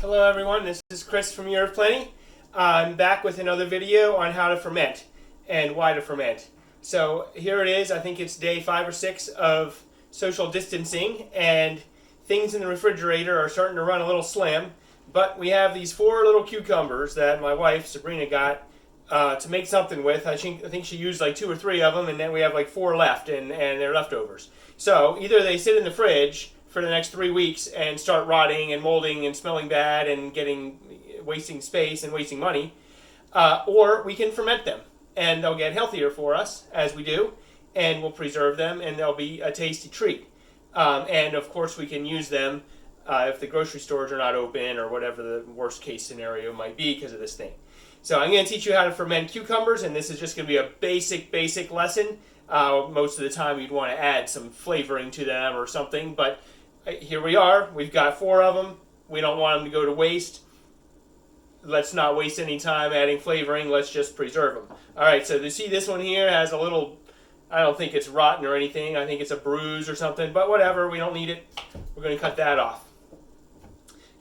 Hello everyone, this is Chris from Year of Plenty. I'm back with another video on how to ferment and why to ferment. So here it is, I think it's day 5 or 6 of social distancing, and things in the refrigerator are starting to run a little slim, but we have these 4 little cucumbers that my wife Sabrina got to make something with. I think she used like 2 or 3 of them, and then we have like 4 left, and they're leftovers. So either they sit in the fridge for the next 3 weeks and start rotting and molding and smelling bad and wasting space and wasting money, or we can ferment them and they'll get healthier for us as we do, and we'll preserve them and they'll be a tasty treat. And of course we can use them if the grocery stores are not open or whatever the worst case scenario might be because of this thing. So I'm going to teach you how to ferment cucumbers, and this is just going to be a basic lesson. Most of the time you'd want to add some flavoring to them or something, but here we are. We've got 4 of them. We don't want them to go to waste. Let's not waste any time adding flavoring. Let's just preserve them. All right, so you see this one here has a little, I don't think it's rotten or anything. I think it's a bruise or something, but whatever. We don't need it. We're going to cut that off.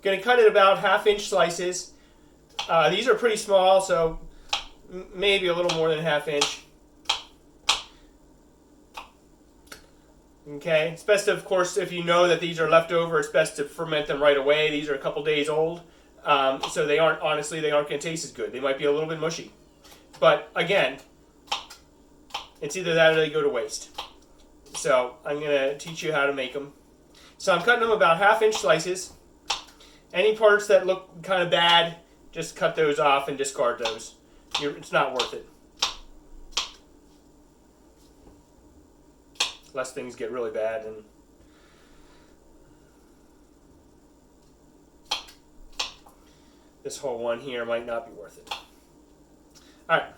Going to cut it about 1/2-inch slices. These are pretty small, so maybe a little more than 1/2 inch. Okay, it's best, of course, if you know that these are leftover, it's best to ferment them right away. These are a couple days old, so they aren't going to taste as good. They might be a little bit mushy. But again, it's either that or they go to waste. So I'm going to teach you how to make them. So I'm cutting them about 1/2-inch slices. Any parts that look kind of bad, just cut those off and discard those. It's not worth it. Unless things get really bad, and this whole one here might not be worth it. Alright,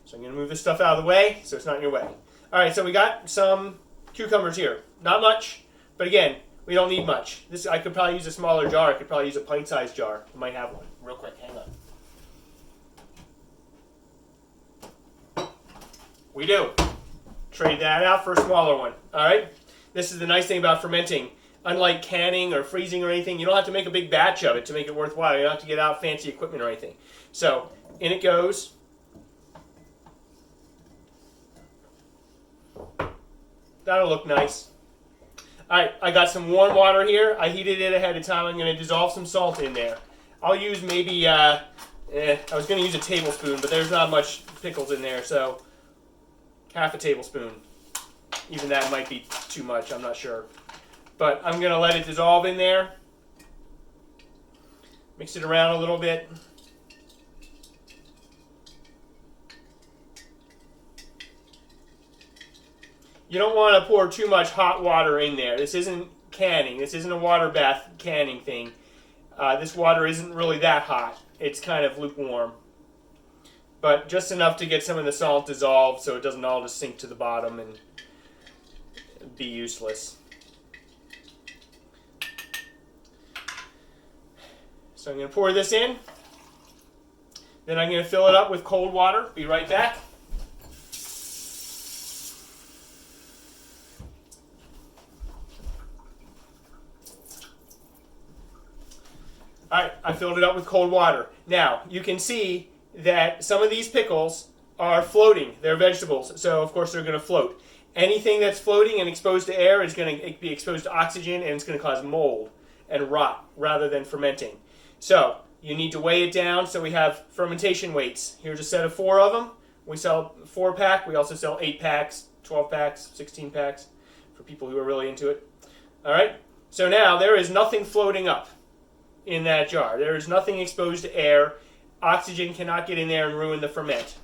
so I'm going to move this stuff out of the way so it's not in your way. Alright, so we got some cucumbers here. Not much, but again, we don't need much. I could probably use a smaller jar. I could probably use a pint-sized jar. I might have one. Real quick, hang on. We do. Trade that out for a smaller one. Alright? This is the nice thing about fermenting. Unlike canning or freezing or anything, you don't have to make a big batch of it to make it worthwhile. You don't have to get out fancy equipment or anything. So, in it goes. That'll look nice. Alright, I got some warm water here. I heated it ahead of time. I'm going to dissolve some salt in there. I'll use maybe, I was going to use a tablespoon, but there's not much pickles in there, so 1/2 tablespoon. Even that might be too much, I'm not sure. But I'm going to let it dissolve in there. Mix it around a little bit. You don't want to pour too much hot water in there. This isn't canning. This isn't a water bath canning thing. This water isn't really that hot. It's kind of lukewarm. But just enough to get some of the salt dissolved so it doesn't all just sink to the bottom and be useless. So I'm going to pour this in. Then I'm going to fill it up with cold water. Be right back. Alright, I filled it up with cold water. Now, you can see that some of these pickles are floating. They're vegetables, so of course they're going to float. Anything that's floating and exposed to air is going to be exposed to oxygen, and it's going to cause mold and rot rather than fermenting. So you need to weigh it down. So we have fermentation weights. Here's a set of 4 of them. We sell 4-pack. We also sell 8-packs, 12-packs, 16-packs for people who are really into it. All right. So now there is nothing floating up in that jar. There is nothing exposed to air. Oxygen cannot get in there and ruin the ferment.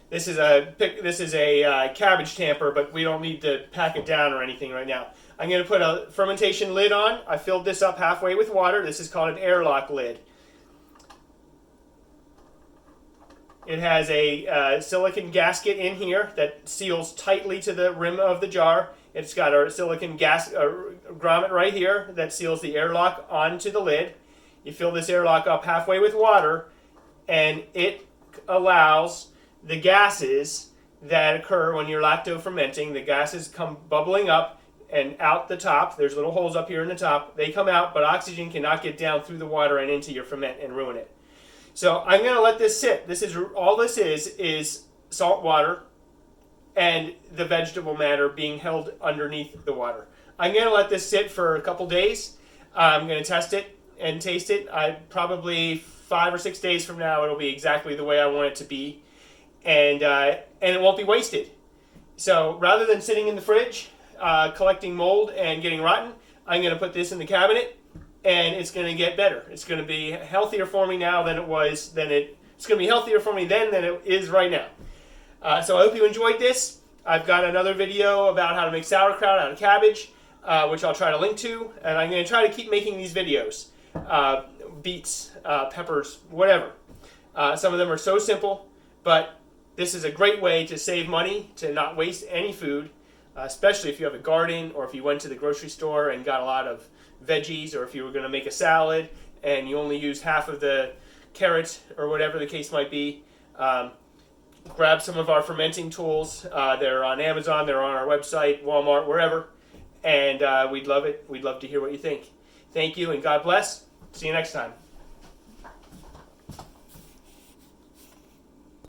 This is a cabbage tamper, but we don't need to pack it down or anything right now. I'm going to put a fermentation lid on. I filled this up halfway with water. This is called an airlock lid. It has a silicone gasket in here that seals tightly to the rim of the jar. It's got a silicone grommet right here that seals the airlock onto the lid. You fill this airlock up halfway with water, and it allows the gases that occur when you're lacto fermenting. The gases come bubbling up and out the top. There's little holes up here in the top. They come out, but oxygen cannot get down through the water and into your ferment and ruin it. So I'm going to let this sit. This is all this is salt water and the vegetable matter being held underneath the water. I'm going to let this sit for a couple days. I'm going to test it and taste it. Probably 5 or 6 days from now, it'll be exactly the way I want it to be, and it won't be wasted. So rather than sitting in the fridge, collecting mold and getting rotten, I'm going to put this in the cabinet, and it's going to get better. It's going to be healthier for me now than it was. It's going to be healthier for me then than it is right now. So I hope you enjoyed this. I've got another video about how to make sauerkraut out of cabbage, which I'll try to link to, and I'm going to try to keep making these videos. Beets, peppers, whatever. Some of them are so simple, but this is a great way to save money, to not waste any food, especially if you have a garden, or if you went to the grocery store and got a lot of veggies, or if you were going to make a salad and you only use half of the carrots or whatever the case might be. Grab some of our fermenting tools. They're on Amazon, they're on our website, Walmart, wherever, and we'd love it. We'd love to hear what you think. Thank you, and God bless. See you next time.